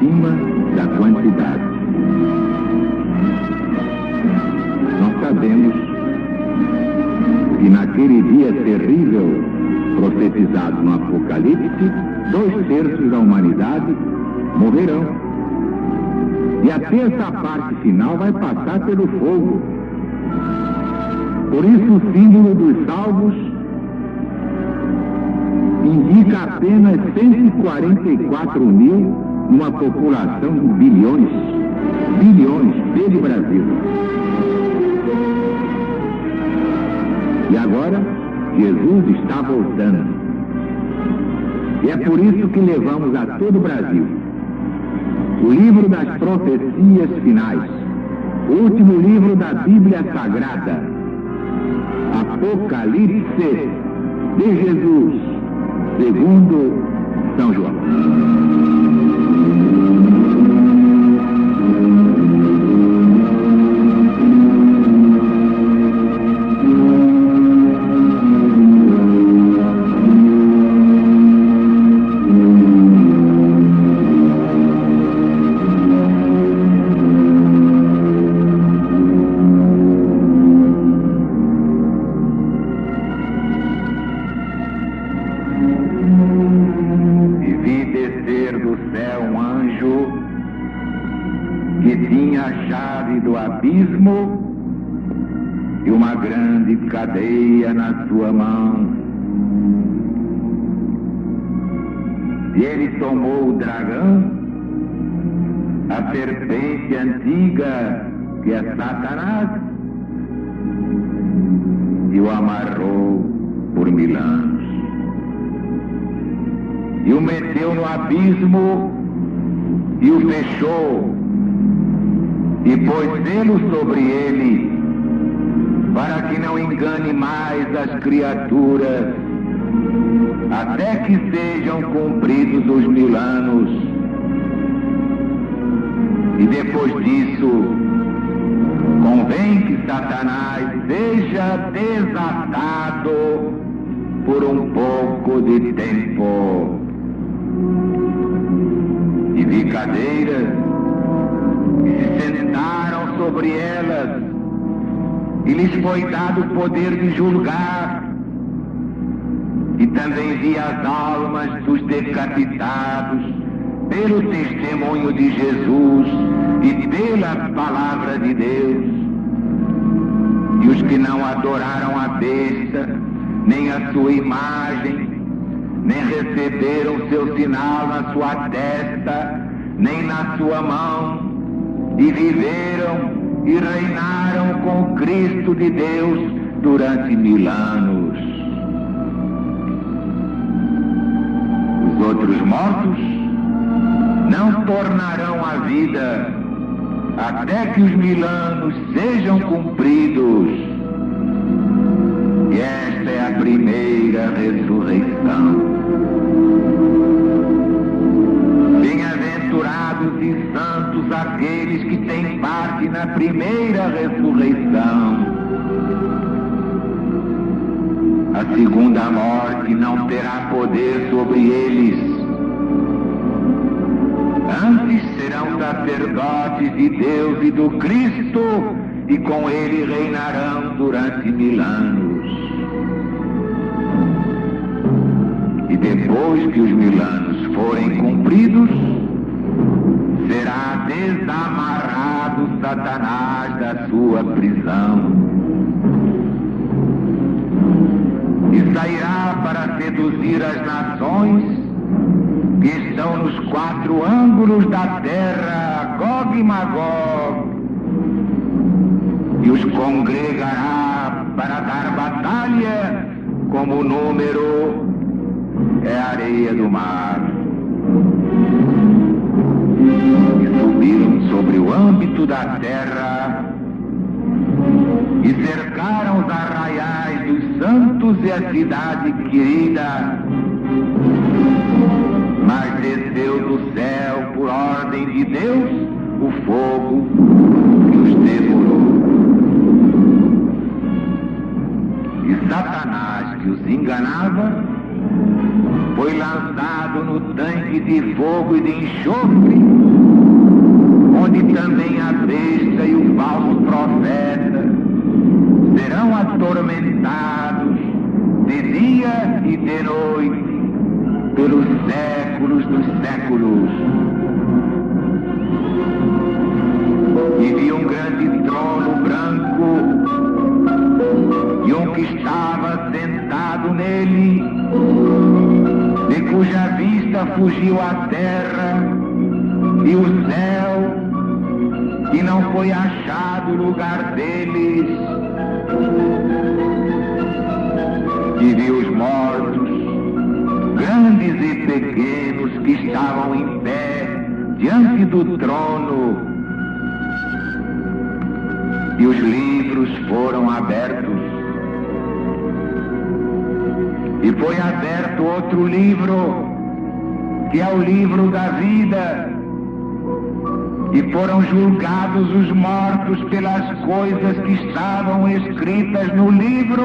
acima da quantidade. Nós sabemos que naquele dia terrível profetizado no Apocalipse, 2/3 da humanidade morrerão. E a terça parte final vai passar pelo fogo. Por isso o símbolo dos salvos indica apenas 144 mil numa população de bilhões, pelo Brasil. E agora, Jesus está voltando. E é por isso que levamos a todo o Brasil o livro das profecias finais, o último livro da Bíblia Sagrada, Apocalipse de Jesus, segundo São João. E uma grande cadeia na sua mão. E ele tomou o dragão, a serpente antiga, que é Satanás, e o amarrou por 1000 anos. E o meteu no abismo e o fechou, e pôs selo sobre ele, para que não engane mais as criaturas, até que sejam cumpridos os 1000 anos. E depois disso, convém que Satanás seja desatado por um pouco de tempo. E vi cadeiras, e se sentaram sobre elas, e lhes foi dado o poder de julgar. E também vi as almas dos decapitados pelo testemunho de Jesus e pela palavra de Deus, e os que não adoraram a besta, nem a sua imagem, nem receberam seu sinal na sua testa, nem na sua mão, e viveram e reinaram com Cristo de Deus durante 1000 anos. Os outros mortos não tornarão a vida até que os 1000 anos sejam cumpridos. E esta é a primeira ressurreição. Bem-aventurados e santos aqueles que têm parte na primeira ressurreição. A segunda morte não terá poder sobre eles. Antes serão sacerdotes de Deus e do Cristo, e com ele reinarão durante 1000 anos. E depois que os 1000 anos forem cumpridos, será desamarrado Satanás da sua prisão e sairá para seduzir as nações que estão nos 4 ângulos da terra, Gog e Magog, e os congregará para dar batalha, como o número é a areia do mar. E subiram sobre o âmbito da terra e cercaram os arraiais dos santos e a cidade querida. Mas desceu do céu, por ordem de Deus, o fogo que os devorou. E Satanás, que os enganava, foi lançado no tanque de fogo e de enxofre, onde também a besta e o falso profeta serão atormentados de dia e de noite pelos séculos dos séculos. E vi um grande trono branco e um que estava sentado nele, de cuja vista fugiu a terra e o céu, e não foi achado lugar deles. E vi os mortos, grandes e pequenos, que estavam em pé diante do trono, e os livros foram abertos. E foi aberto outro livro, que é o livro da vida, e foram julgados os mortos pelas coisas que estavam escritas no livro,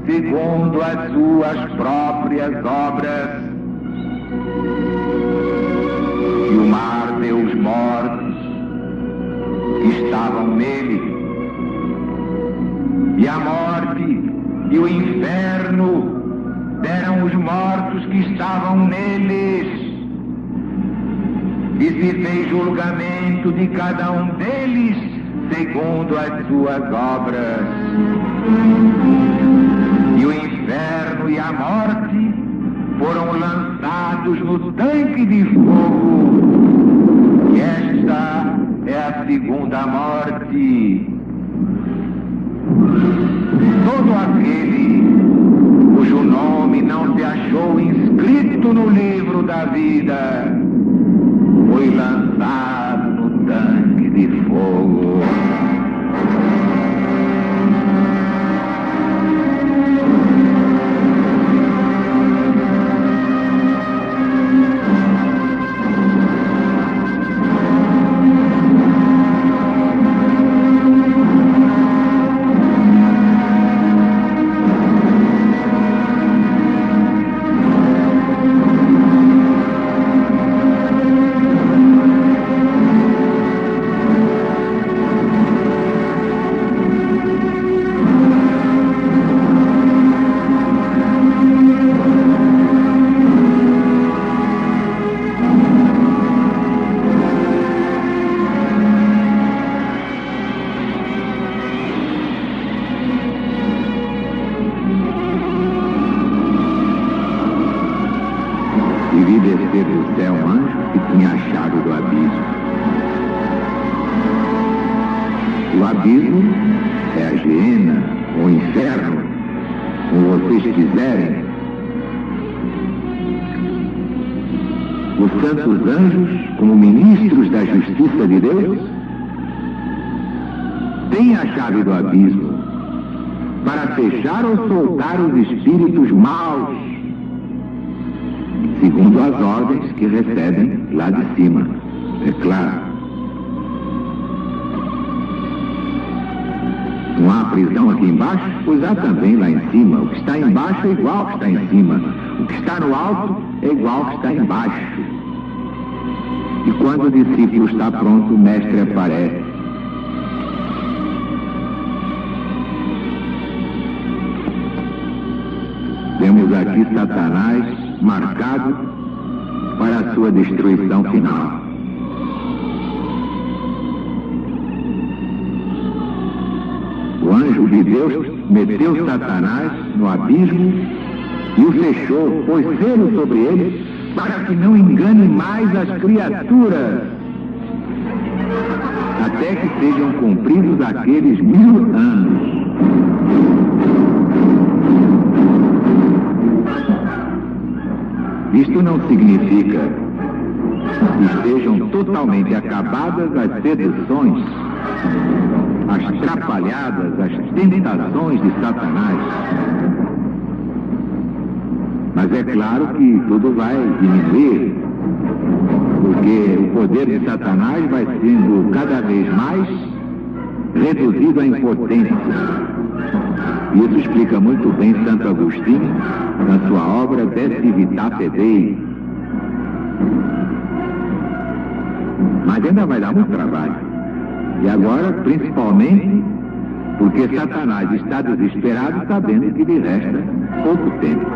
segundo as suas próprias obras. E o mar deu os mortos que estavam nele, e a morte e o inferno deram os mortos que estavam neles, e se fez julgamento de cada um deles segundo as suas obras. E o inferno e a morte foram lançados no tanque de fogo. E esta é a segunda morte. Todo aquele cujo nome não se achou inscrito no livro da vida foi lançado no tanque de fogo. E vi descer do céu um anjo que tinha a chave do abismo. O abismo é a Geena, ou inferno, como vocês quiserem. Os santos anjos, como ministros da justiça de Deus, têm a chave do abismo para fechar ou soltar os espíritos maus, segundo as ordens que recebem lá de cima, é claro. Não há prisão aqui embaixo? Pois há também lá em cima. O que está embaixo é igual ao que está em cima. O que está no alto é igual ao que está embaixo. E quando o discípulo está pronto, o mestre aparece. Temos aqui Satanás marcado para a sua destruição final. O anjo de Deus meteu Satanás no abismo e o fechou, pôs selo sobre ele, para que não engane mais as criaturas, até que sejam cumpridos aqueles 1000 anos. Isto não significa que estejam totalmente acabadas as seduções, as trapalhadas, as tentações de Satanás. Mas é claro que tudo vai diminuir, porque o poder de Satanás vai sendo cada vez mais reduzido à impotência. Isso explica muito bem Santo Agostinho na sua obra De Civitate Dei, Mas ainda vai dar muito trabalho. E agora, principalmente, porque Satanás está desesperado, sabendo que lhe resta pouco tempo.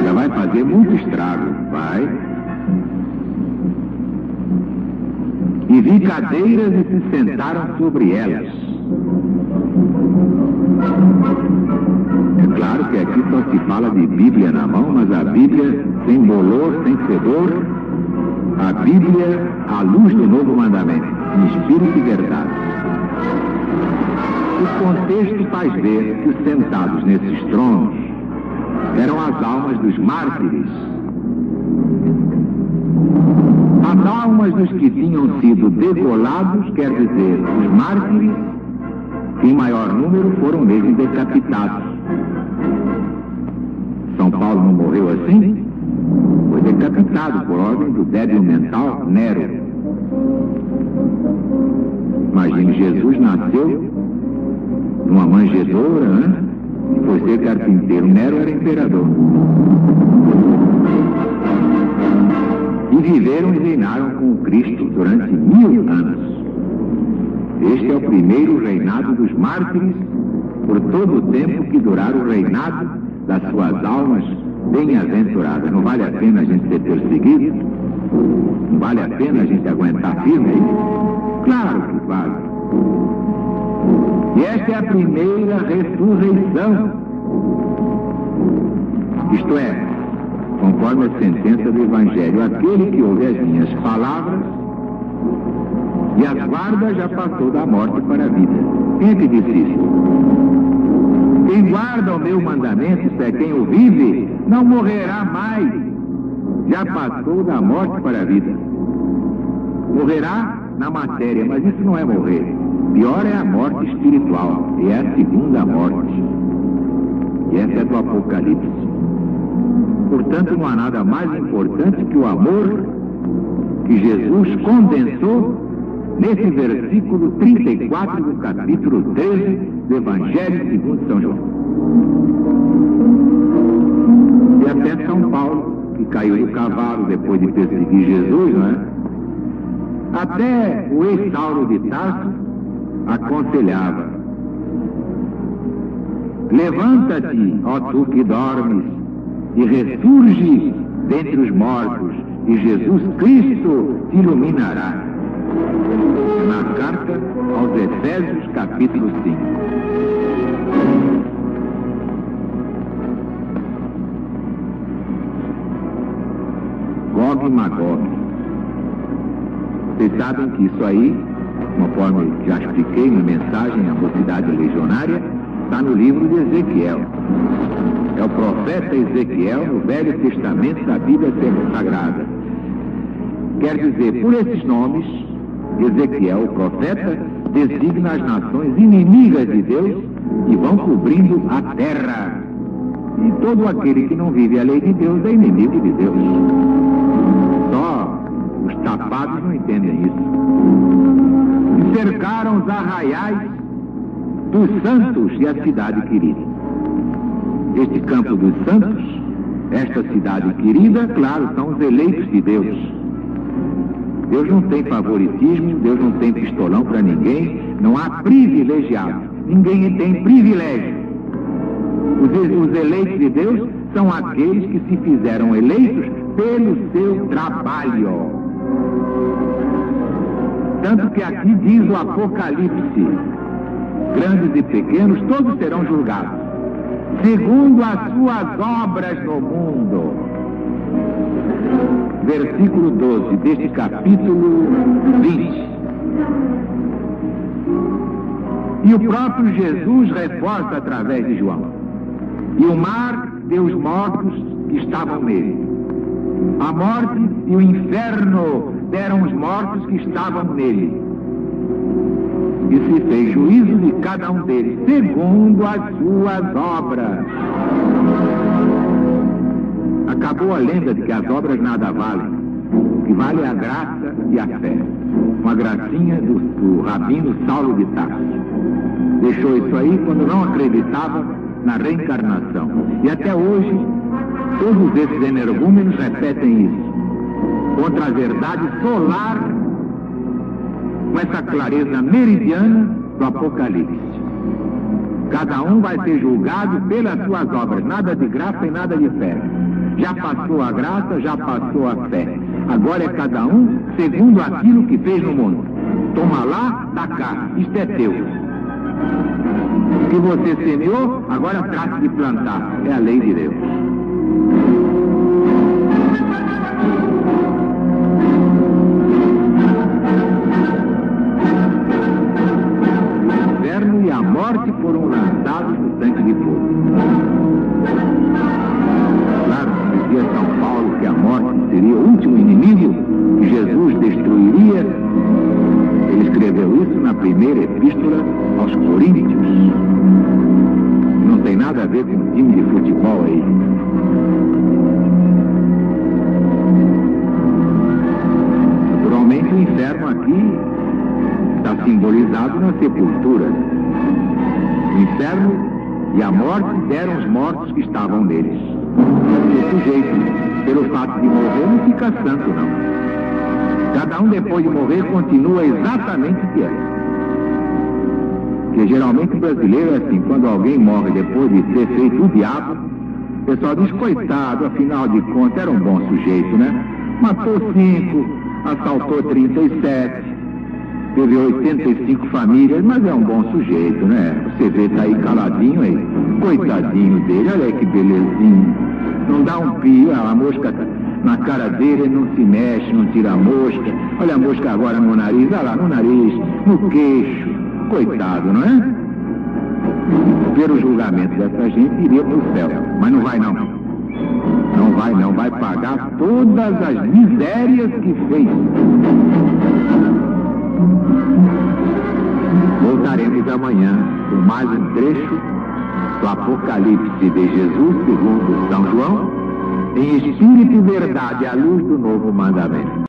Já vai fazer muito estrago, vai. E vi cadeiras e se sentaram sobre elas. É claro que aqui só se fala de Bíblia na mão, mas a Bíblia sem bolor, sem fedor, a Bíblia à luz do novo mandamento, em espírito e verdade. O contexto faz ver que os sentados nesses tronos eram as almas dos mártires, as almas dos que tinham sido degolados, quer dizer, os mártires, em maior número, foram mesmo decapitados. São Paulo não morreu assim? Foi decapitado por ordem do débil mental Nero. Imagine, Jesus nasceu numa manjedoura, né? E foi ser carpinteiro. Nero era imperador. E viveram e reinaram com Cristo durante 1000 anos. Este é o primeiro reinado dos mártires, por todo o tempo que durar o reinado das suas almas bem-aventuradas. Não vale a pena a gente ser perseguido? Não vale a pena a gente aguentar firme aí? Claro que vale. E esta é a primeira ressurreição. Isto é, conforme a sentença do Evangelho, aquele que ouve as minhas palavras e as guarda já passou da morte para a vida. Quem é que disse isso? Quem guarda o meu mandamento, isso é, quem o vive, não morrerá mais. Já passou da morte para a vida. Morrerá na matéria, mas isso não é morrer. Pior é a morte espiritual, e é a segunda morte. E essa é do Apocalipse. Portanto, não há nada mais importante que o amor que Jesus condensou nesse versículo 34 do capítulo 13 do Evangelho segundo São João. E até São Paulo, que caiu do cavalo depois de perseguir Jesus, não é? Até o ex-Saulo de Tarso aconselhava: levanta-te, ó tu que dormes, e ressurge dentre os mortos, e Jesus Cristo te iluminará. Na carta aos Efésios, capítulo 5. Gog e Magog. Vocês sabem que isso aí, conforme já expliquei na mensagem à Mocidade Legionária, está no livro de Ezequiel. É o profeta Ezequiel no Velho Testamento da Bíblia Sagrada. Quer dizer, por esses nomes, Ezequiel, o profeta, designa as nações inimigas de Deus e vão cobrindo a terra. E todo aquele que não vive a lei de Deus é inimigo de Deus. Só os tapados não entendem isso. E cercaram os arraiais dos santos e a cidade querida. Este campo dos santos, esta cidade querida, claro, são os eleitos de Deus. Deus não tem favoritismo, Deus não tem pistolão para ninguém, não há privilegiado, ninguém tem privilégio. Os eleitos de Deus são aqueles que se fizeram eleitos pelo seu trabalho. Tanto que aqui diz o Apocalipse, grandes e pequenos, todos serão julgados, segundo as suas obras no mundo. Versículo 12 deste capítulo 20. E o próprio Jesus reforça através de João: e o mar deu os mortos que estavam nele. A morte e o inferno deram os mortos que estavam nele. E se fez juízo de cada um deles, segundo as suas obras. Acabou a lenda de que as obras nada valem. O que vale é a graça e a fé. Uma gracinha do rabino Saulo de Tarso. Deixou isso aí quando não acreditava na reencarnação. E até hoje, todos esses energúmenos repetem isso. contra a verdade solar, com essa clareza meridiana do Apocalipse. Cada um vai ser julgado pelas suas obras, nada de graça e nada de fé. Já passou a graça, já passou a fé. Agora é cada um segundo aquilo que fez no mundo. Toma lá, dá cá, isto é teu. Se você semeou, agora trate de plantar. É a lei de Deus. O inferno e a morte foram lançados no tanque de fogo. Claro, dizia São Paulo que a morte seria o último inimigo que Jesus destruiria. Ele escreveu isso na primeira epístola aos Coríntios. Não tem nada a ver com um time de futebol aí. Naturalmente o inferno aqui está simbolizado na sepultura. O inferno e a morte deram os mortos que estavam neles. O sujeito, pelo fato de morrer, não fica santo, não. Cada um, depois de morrer, continua exatamente o que é. Porque geralmente o brasileiro é assim: quando alguém morre depois de ter feito o diabo, o pessoal diz: coitado, afinal de contas era um bom sujeito, né? Matou 5, assaltou 37, teve 85 famílias, mas é um bom sujeito, né? Você vê, tá aí caladinho aí, coitadinho dele, olha aí que belezinha, não dá um pio, a mosca na cara dele, ele não se mexe, não tira a mosca, olha a mosca agora no nariz, olha lá, no nariz, no queixo, coitado, não é? Pelo julgamento dessa gente, iria para o céu, mas não vai não. Não vai não, vai pagar todas as misérias que fez. Voltaremos amanhã com mais um trecho do Apocalipse de Jesus segundo São João, em espírito e verdade, à luz do novo mandamento.